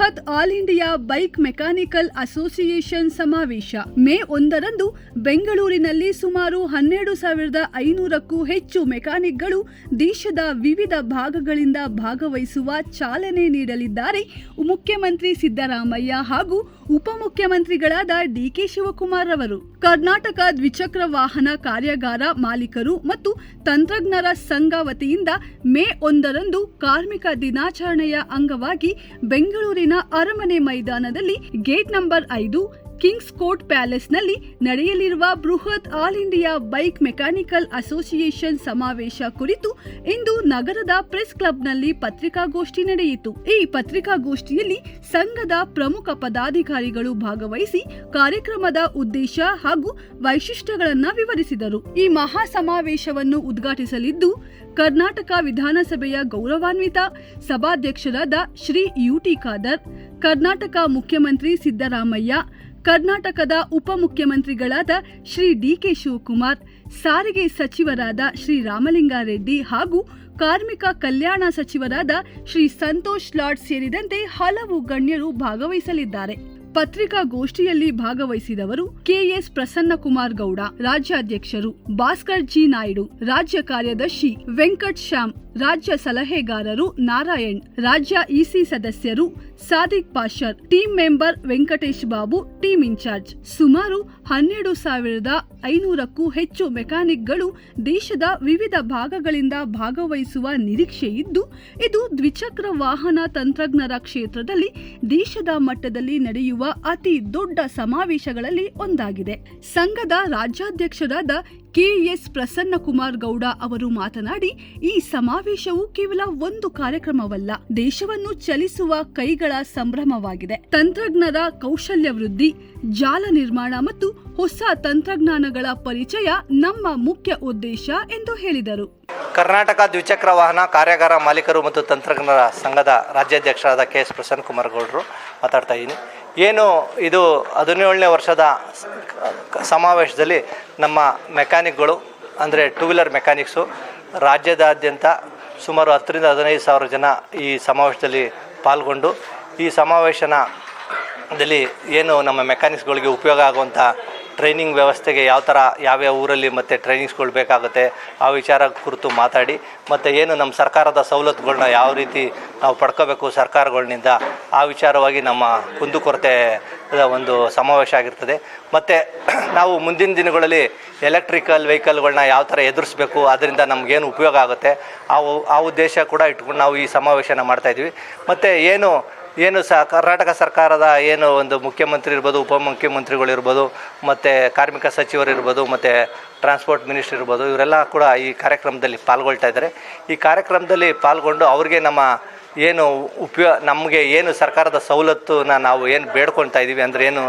ಬೃಹತ್ all India bike mechanical association ಸಮಾವೇಶ ಮೇ 1ರಂದು ಬೆಂಗಳೂರಿನಲ್ಲಿ ಸುಮಾರು 12,500ಕ್ಕೂ ಹೆಚ್ಚು ಮೆಕ್ಯಾನಿಕ್ಗಳು ದೇಶದ ವಿವಿಧ ಭಾಗಗಳಿಂದ ಭಾಗವಹಿಸುವ ಚಾಲನೆ ನೀಡಲಿದ್ದಾರೆ. ಮುಖ್ಯಮಂತ್ರಿ ಸಿದ್ದರಾಮಯ್ಯ ಹಾಗೂ ಉಪಮುಖ್ಯಮಂತ್ರಿಗಳಾದ ಡಿಕೆ ಶಿವಕುಮಾರ್ ಅವರು. ಕರ್ನಾಟಕ ದ್ವಿಚಕ್ರ ವಾಹನ ಕಾರ್ಯಾಗಾರ ಮಾಲೀಕರು ಮತ್ತು ತಂತ್ರಜ್ಞರ ಸಂಘ ವತಿಯಿಂದ ಮೇ 1ರಂದು ಕಾರ್ಮಿಕ ದಿನಾಚರಣೆಯ ಅಂಗವಾಗಿ ಬೆಂಗಳೂರಿನ ಅರಮನೆ ಮೈದಾನದಲ್ಲಿ ಗೇಟ್ ನಂಬರ್ 5 ಕಿಂಗ್ಸ್ ಕೋರ್ಟ್ ಪ್ಯಾಲೇಸ್ನಲ್ಲಿ ನಡೆಯಲಿರುವ ಬೃಹತ್ all India bike mechanical association ಸಮಾವೇಶ ಕುರಿತು ಇಂದು ನಗರದ ಪ್ರೆಸ್ ಕ್ಲಬ್ನಲ್ಲಿ ಪತ್ರಿಕಾಗೋಷ್ಠಿ ನಡೆಯಿತು. ಈ ಪತ್ರಿಕಾಗೋಷ್ಠಿಯಲ್ಲಿ ಸಂಘದ ಪ್ರಮುಖ ಪದಾಧಿಕಾರಿಗಳು ಭಾಗವಹಿಸಿ ಕಾರ್ಯಕ್ರಮದ ಉದ್ದೇಶ ಹಾಗೂ ವೈಶಿಷ್ಟ್ಯಗಳನ್ನು ವಿವರಿಸಿದರು. ಈ ಮಹಾ ಸಮಾವೇಶವನ್ನು ಉದ್ಘಾಟಿಸಲಿದ್ದು ಕರ್ನಾಟಕ ವಿಧಾನಸಭೆಯ ಗೌರವಾನ್ವಿತ ಸಭಾಧ್ಯಕ್ಷರಾದ ಶ್ರೀ ಯುಟಿ ಖಾದರ್, ಕರ್ನಾಟಕ ಮುಖ್ಯಮಂತ್ರಿ ಸಿದ್ದರಾಮಯ್ಯ, ಕರ್ನಾಟಕದ ಉಪಮುಖ್ಯಮಂತ್ರಿಗಳಾದ ಶ್ರೀ ಡಿಕೆ ಶಿವಕುಮಾರ್, ಸಾರಿಗೆ ಸಚಿವರಾದ ಶ್ರೀ ರಾಮಲಿಂಗಾರೆಡ್ಡಿ ಹಾಗೂ ಕಾರ್ಮಿಕ ಕಲ್ಯಾಣ ಸಚಿವರಾದ ಶ್ರೀ ಸಂತೋಷ್ ಲಾಡ್ ಸೇರಿದಂತೆ ಹಲವು ಗಣ್ಯರು ಭಾಗವಹಿಸಲಿದ್ದಾರೆ. ಪತ್ರಿಕಾಗೋಷ್ಠಿಯಲ್ಲಿ ಭಾಗವಹಿಸಿದವರು ಕೆಎಸ್ ಪ್ರಸನ್ನಕುಮಾರ್ ಗೌಡ, ರಾಜ್ಯಾಧ್ಯಕ್ಷರು, ಭಾಸ್ಕರ್ ಜಿ ನಾಯ್ಡು, ರಾಜ್ಯ ಕಾರ್ಯದರ್ಶಿ ವೆಂಕಟ್ ಶ್ಯಾಮ್, ರಾಜ್ಯ ಸಲಹೆಗಾರರು ನಾರಾಯಣ್, ರಾಜ್ಯ ಇಸಿ ಸದಸ್ಯರು Sadiq Pasha, team member Venkatesh Babu, team incharge. ಸುಮಾರು 12,500ಕ್ಕೂ ಹೆಚ್ಚು ಮೆಕ್ಯಾನಿಕ್ಗಳು ದೇಶದ ವಿವಿಧ ಭಾಗಗಳಿಂದ ಭಾಗವಹಿಸುವ ನಿರೀಕ್ಷೆ ಇದ್ದು, ಇದು ದ್ವಿಚಕ್ರ ವಾಹನ ತಂತ್ರಜ್ಞರ ಕ್ಷೇತ್ರದಲ್ಲಿ ದೇಶದ ಮಟ್ಟದಲ್ಲಿ ನಡೆಯುವ ಅತಿ ದೊಡ್ಡ ಸಮಾವೇಶಗಳಲ್ಲಿ ಒಂದಾಗಿದೆ. ಸಂಘದ ರಾಜ್ಯಾಧ್ಯಕ್ಷರಾದ ಕೆಎಸ್ ಪ್ರಸನ್ನಕುಮಾರ್ ಗೌಡ ಅವರು ಮಾತನಾಡಿ, ಈ ಸಮಾವೇಶವು ಕೇವಲ ಒಂದು ಕಾರ್ಯಕ್ರಮವಲ್ಲ, ದೇಶವನ್ನು ಚಲಿಸುವ ಕೈಗಳ ಸಂಭ್ರಮವಾಗಿದೆ. ತಂತ್ರಜ್ಞರ ಕೌಶಲ್ಯ ವೃದ್ಧಿ, ಜಾಲ ನಿರ್ಮಾಣ ಮತ್ತು ಹೊಸ ತಂತ್ರಜ್ಞಾನಗಳ ಪರಿಚಯ ನಮ್ಮ ಮುಖ್ಯ ಉದ್ದೇಶ ಎಂದು ಹೇಳಿದರು. ಕರ್ನಾಟಕ ದ್ವಿಚಕ್ರ ವಾಹನ ಕಾರ್ಯಾಗಾರ ಮಾಲೀಕರು ಮತ್ತು ತಂತ್ರಜ್ಞರ ಸಂಘದ ರಾಜ್ಯಾಧ್ಯಕ್ಷರಾದ ಕೆಎಸ್ ಪ್ರಸನ್ನಕುಮಾರ್ ಗೌಡರು ಮಾತಾಡ್ತಾ ಇದ್ದೀನಿ. ಏನು ಇದು 17ನೇ ವರ್ಷದ ಸಮಾವೇಶದಲ್ಲಿ ನಮ್ಮ ಮೆಕ್ಯಾನಿಕ್ಗಳು ಅಂದರೆ ಟೂ ವೀಲರ್ ಮೆಕ್ಯಾನಿಕ್ಸು ರಾಜ್ಯದಾದ್ಯಂತ ಸುಮಾರು 10ರಿಂದ 15 ಸಾವಿರ ಜನ ಈ ಸಮಾವೇಶದಲ್ಲಿ ಪಾಲ್ಗೊಂಡು ಈ ಸಮಾವೇಶದಲ್ಲಿ ಏನು ನಮ್ಮ ಮೆಕ್ಯಾನಿಕ್ಸ್ಗಳಿಗೆ ಉಪಯೋಗ ಆಗುವಂಥ ಟ್ರೈನಿಂಗ್ ವ್ಯವಸ್ಥೆಗೆ ಯಾವ್ಯಾವ ಊರಲ್ಲಿ ಮತ್ತು ಟ್ರೈನಿಂಗ್ಸ್ಗಳು ಬೇಕಾಗುತ್ತೆ ಆ ವಿಚಾರ ಕುರಿತು ಮಾತಾಡಿ, ಮತ್ತು ಏನು ನಮ್ಮ ಸರ್ಕಾರದ ಸವಲತ್ತುಗಳನ್ನ ಯಾವ ರೀತಿ ನಾವು ಪಡ್ಕೋಬೇಕು ಸರ್ಕಾರಗಳಿಂದ ಆ ವಿಚಾರವಾಗಿ ನಮ್ಮ ಕುಂದುಕೊರತೆ ಒಂದು ಸಮಾವೇಶ ಆಗಿರ್ತದೆ. ಮತ್ತು ನಾವು ಮುಂದಿನ ದಿನಗಳಲ್ಲಿ ಎಲೆಕ್ಟ್ರಿಕಲ್ ವೆಹಿಕಲ್ಗಳನ್ನ ಯಾವ ಥರ ಎದುರಿಸಬೇಕು, ಅದರಿಂದ ನಮಗೇನು ಉಪಯೋಗ ಆಗುತ್ತೆ ಆ ಉದ್ದೇಶ ಕೂಡ ಇಟ್ಕೊಂಡು ನಾವು ಈ ಸಮಾವೇಶನ ಮಾಡ್ತಾಯಿದ್ವಿ. ಮತ್ತು ಏನು ಕರ್ನಾಟಕ ಸರ್ಕಾರದ ಏನು ಒಂದು ಮುಖ್ಯಮಂತ್ರಿ ಇರ್ಬೋದು, ಉಪಮುಖ್ಯಮಂತ್ರಿಗಳಿರ್ಬೋದು, ಮತ್ತು ಕಾರ್ಮಿಕ ಸಚಿವರಿರ್ಬೋದು, ಮತ್ತು ಟ್ರಾನ್ಸ್ಪೋರ್ಟ್ ಮಿನಿಸ್ಟರ್ ಇರ್ಬೋದು, ಇವರೆಲ್ಲ ಕೂಡ ಈ ಕಾರ್ಯಕ್ರಮದಲ್ಲಿ ಪಾಲ್ಗೊಳ್ತಾ ಇದ್ದಾರೆ. ಈ ಕಾರ್ಯಕ್ರಮದಲ್ಲಿ ಪಾಲ್ಗೊಂಡು ಅವ್ರಿಗೆ ನಮ್ಮ ಏನು ನಮಗೆ ಏನು ಸರ್ಕಾರದ ಸವಲತ್ತನ್ನ ನಾವು ಏನು ಬೇಡ್ಕೊಳ್ತಾ ಇದ್ದೀವಿ ಅಂದರೆ ಏನು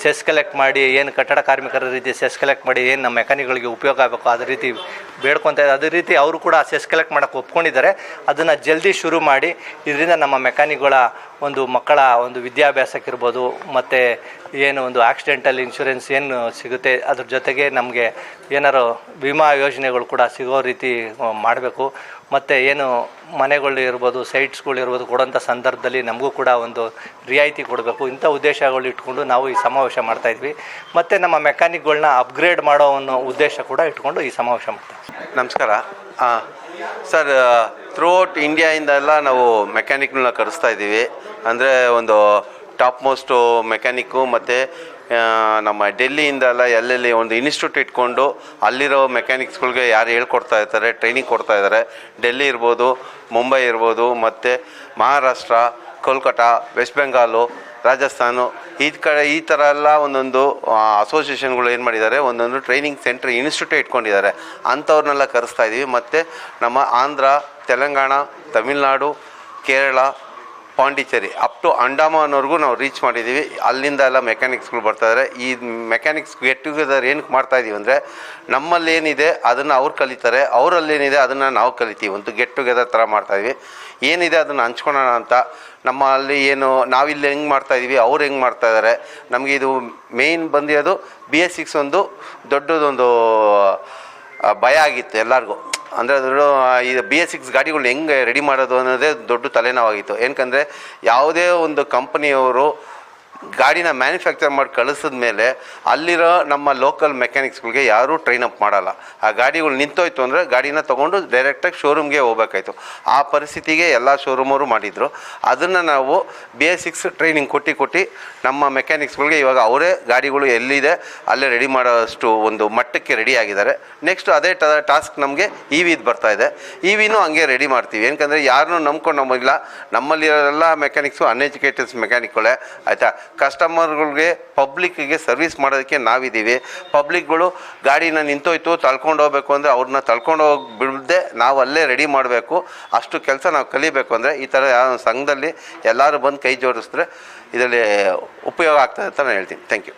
ಸೆಸ್ ಕಲೆಕ್ಟ್ ಮಾಡಿ, ಏನು ಕಟ್ಟಡ ಕಾರ್ಮಿಕರ ರೀತಿ ಸೆಸ್ ಕಲೆಕ್ಟ್ ಮಾಡಿ ಏನು ನಮ್ಮ ಮೆಕ್ಯಾನಿಕ್ಗಳಿಗೆ ಉಪಯೋಗ ಆಗಬೇಕು ಅದೇ ರೀತಿ ಬೇಡ್ಕೊತಾ ಇದ್ದಾರೆ. ಅದೇ ರೀತಿ ಅವರು ಕೂಡ ಸೆಸ್ ಕಲೆಕ್ಟ್ ಮಾಡೋಕ್ಕೆ ಒಪ್ಕೊಂಡಿದ್ದಾರೆ. ಅದನ್ನು ಜಲ್ದಿ ಶುರು ಮಾಡಿ ಇದರಿಂದ ನಮ್ಮ ಮೆಕ್ಯಾನಿಕ್ಗಳ ಒಂದು ಮಕ್ಕಳ ಒಂದು ವಿದ್ಯಾಭ್ಯಾಸಕ್ಕಿರ್ಬೋದು, ಮತ್ತು ಏನು ಒಂದು ಆಕ್ಸಿಡೆಂಟಲ್ ಇನ್ಶೂರೆನ್ಸ್ ಏನು ಸಿಗುತ್ತೆ, ಅದ್ರ ಜೊತೆಗೆ ನಮಗೆ ಏನಾರು ವಿಮಾ ಯೋಜನೆಗಳು ಕೂಡ ಸಿಗೋ ರೀತಿ ಮಾಡಬೇಕು. ಮತ್ತು ಏನು ಮನೆಗಳು ಇರ್ಬೋದು, ಸೈಟ್ಸ್ಗಳು ಇರ್ಬೋದು ಕೊಡೋಂಥ ಸಂದರ್ಭದಲ್ಲಿ ನಮಗೂ ಕೂಡ ಒಂದು ರಿಯಾಯಿತಿ ಕೊಡಬೇಕು. ಇಂಥ ಉದ್ದೇಶಗಳು ಇಟ್ಕೊಂಡು ನಾವು ಈ ಸಮಾವೇಶ ಮಾಡ್ತಾಯಿದ್ವಿ. ಮತ್ತು ನಮ್ಮ ಮೆಕ್ಯಾನಿಕ್ಗಳನ್ನ ಅಪ್ಗ್ರೇಡ್ ಮಾಡೋ ಅನ್ನೋ ಉದ್ದೇಶ ಕೂಡ ಇಟ್ಕೊಂಡು ಈ ಸಮಾವೇಶ ಮಾಡ್ತಾಯಿದ್ವಿ. ನಮಸ್ಕಾರ ಸರ್. ಥ್ರೂಔಟ್ ಇಂಡಿಯಾಯಿಂದ ಎಲ್ಲ ನಾವು ಮೆಕ್ಯಾನಿಕ್ಗಳನ್ನ ಕರೆಸ್ತಾ ಇದ್ದೀವಿ. ಅಂದರೆ ಒಂದು ಟಾಪ್ ಮೋಸ್ಟು ಮೆಕ್ಯಾನಿಕ್ಕು ಮತ್ತು ನಮ್ಮ ಡೆಲ್ಲಿಯಿಂದ ಎಲ್ಲ ಎಲ್ಲೆಲ್ಲಿ ಒಂದು ಇನ್ಸ್ಟಿಟ್ಯೂಟ್ ಇಟ್ಕೊಂಡು ಅಲ್ಲಿರೋ ಮೆಕ್ಯಾನಿಕ್ಸ್ಗಳಿಗೆ ಯಾರು ಹೇಳ್ಕೊಡ್ತಾ ಇರ್ತಾರೆ, ಟ್ರೈನಿಂಗ್ ಕೊಡ್ತಾ ಇದ್ದಾರೆ. ಡೆಲ್ಲಿ ಇರ್ಬೋದು, ಮುಂಬೈ ಇರ್ಬೋದು, ಮತ್ತು ಮಹಾರಾಷ್ಟ್ರ, ಕೋಲ್ಕತ್ತಾ, ವೆಸ್ಟ್ ಬೆಂಗಾಲು, ರಾಜಸ್ಥಾನು ಈ ಥರ ಎಲ್ಲ ಒಂದೊಂದು ಅಸೋಸಿಯೇಷನ್ಗಳು ಏನು ಮಾಡಿದ್ದಾರೆ, ಒಂದೊಂದು ಟ್ರೈನಿಂಗ್ ಸೆಂಟ್ರ್ ಇನ್ಸ್ಟಿಟ್ಯೂಟ್ ಇಟ್ಕೊಂಡಿದ್ದಾರೆ. ಅಂಥವ್ರನ್ನೆಲ್ಲ ಕರೆಸ್ತಾ ಇದ್ದೀವಿ. ಮತ್ತು ನಮ್ಮ ಆಂಧ್ರ, ತೆಲಂಗಾಣ, ತಮಿಳ್ನಾಡು, ಕೇರಳ, ಪಾಂಡಿಚೇರಿ ಅಪ್ ಟು ಅಂಡಮಾನ್ವರೆಗೂ ನಾವು ರೀಚ್ ಮಾಡಿದ್ದೀವಿ. ಅಲ್ಲಿಂದ ಎಲ್ಲ ಮೆಕ್ಯಾನಿಕ್ಸ್ಗಳು ಬರ್ತಾಯಿದ್ದಾರೆ. ಈ ಮೆಕ್ಯಾನಿಕ್ಸ್ ಗೆಟ್ ಟುಗೆದರ್ ಏನಕ್ಕೆ ಮಾಡ್ತಾಯಿದ್ದೀವಿ ಅಂದರೆ, ನಮ್ಮಲ್ಲಿ ಏನಿದೆ ಅದನ್ನು ಅವ್ರು ಕಲಿತಾರೆ, ಅವರಲ್ಲೇನಿದೆ ಅದನ್ನು ನಾವು ಕಲಿತೀವಿ. ಒಂದು ಗೆಟ್ ಟುಗೆದರ್ ಥರ ಮಾಡ್ತಾಯಿದ್ವಿ. ಏನಿದೆ ಅದನ್ನು ಹಂಚ್ಕೊಳ್ಳೋಣ ಅಂತ. ನಮ್ಮಲ್ಲಿ ಏನು ನಾವಿಲ್ಲಿ ಹೆಂಗೆ ಮಾಡ್ತಾಯಿದ್ದೀವಿ, ಅವ್ರು ಹೆಂಗೆ ಮಾಡ್ತಾಯಿದ್ದಾರೆ. ನಮಗೆ ಇದು ಮೇಯ್ನ್ ಬಂದಿರೋದು BS6 ಒಂದು ದೊಡ್ಡದೊಂದು ಭಯ ಆಗಿತ್ತು ಎಲ್ಲರಿಗೂ. ಅಂದರೆ ಅದು ಈ BS6 ಗಾಡಿಗಳನ್ನ ಹೆಂಗೆ ರೆಡಿ ಮಾಡೋದು ಅನ್ನೋದೇ ದೊಡ್ಡ ತಲೆನೋವಾಗಿತ್ತು. ಏನಕ್ಕಂದರೆ ಯಾವುದೇ ಒಂದು ಕಂಪನಿಯವರು ಗಾಡಿನ ಮ್ಯಾನುಫ್ಯಾಕ್ಚರ್ ಮಾಡಿ ಕಳಿಸಿದ ಮೇಲೆ ಅಲ್ಲಿರೋ ನಮ್ಮ ಲೋಕಲ್ ಮೆಕ್ಯಾನಿಕ್ಸ್ಗಳಿಗೆ ಯಾರೂ ಟ್ರೈನ್ ಅಪ್ ಮಾಡಲ್ಲ. ಆ ಗಾಡಿಗಳು ನಿಂತೋಯ್ತು ಅಂದರೆ ಗಾಡಿನ ತೊಗೊಂಡು ಡೈರೆಕ್ಟಾಗಿ ಶೋರೂಮ್ಗೆ ಹೋಗ್ಬೇಕಾಯ್ತು. ಆ ಪರಿಸ್ಥಿತಿಗೆ ಎಲ್ಲ ಶೋರೂಮವರು ಮಾಡಿದರು. ಅದನ್ನು ನಾವು BS6 ಟ್ರೈನಿಂಗ್ ಕೊಟ್ಟು ನಮ್ಮ ಮೆಕ್ಯಾನಿಕ್ಸ್ಗಳಿಗೆ ಇವಾಗ ಅವರೇ ಗಾಡಿಗಳು ಎಲ್ಲಿದೆ ಅಲ್ಲೇ ರೆಡಿ ಮಾಡೋಷ್ಟು ಒಂದು ಮಟ್ಟಕ್ಕೆ ರೆಡಿ ಆಗಿದ್ದಾರೆ. ನೆಕ್ಸ್ಟ್ ಅದೇ ಟಾಸ್ಕ್ ನಮಗೆ EVದು ಬರ್ತಾ ಇದೆ. EVನೂ ಹಂಗೆ ರೆಡಿ ಮಾಡ್ತೀವಿ. ಏನಕ್ಕಂದರೆ ಯಾರನ್ನೂ ನಂಬ್ಕೊಂಡು ನಮಗಿಲ್ಲ. ನಮ್ಮಲ್ಲಿರೋಲ್ಲ ಮೆಕ್ಯಾನಿಕ್ಸು ಅನ್ಎಜುಕೇಟೆಡ್ಸ್ ಮೆಕ್ಯಾನಿಕ್ಗಳೇ, ಆಯಿತಾ. ಕಸ್ಟಮರ್ಗಳಿಗೆ ಪಬ್ಲಿಕ್ಕಿಗೆ ಸರ್ವಿಸ್ ಮಾಡೋದಕ್ಕೆ ನಾವಿದ್ದೀವಿ. ಪಬ್ಲಿಕ್ಗಳು ಗಾಡಿನ ನಿಂತೋಯ್ತು ತಳ್ಕೊಂಡು ಹೋಗ್ಬೇಕು ಅಂದರೆ ಅವ್ರನ್ನ ತಳ್ಕೊಂಡು ಹೋಗಿ ಬಿಡದೆ ನಾವು ಅಲ್ಲೇ ರೆಡಿ ಮಾಡಬೇಕು. ಅಷ್ಟು ಕೆಲಸ ನಾವು ಕಲಿಬೇಕು. ಅಂದರೆ ಈ ಥರ ಸಂಘದಲ್ಲಿ ಎಲ್ಲರೂ ಬಂದು ಕೈ ಜೋಡಿಸಿದ್ರೆ ಇದರಲ್ಲಿ ಉಪಯೋಗ ಆಗ್ತದೆ ಅಂತ ನಾನು ಹೇಳ್ತೀನಿ. Thank you.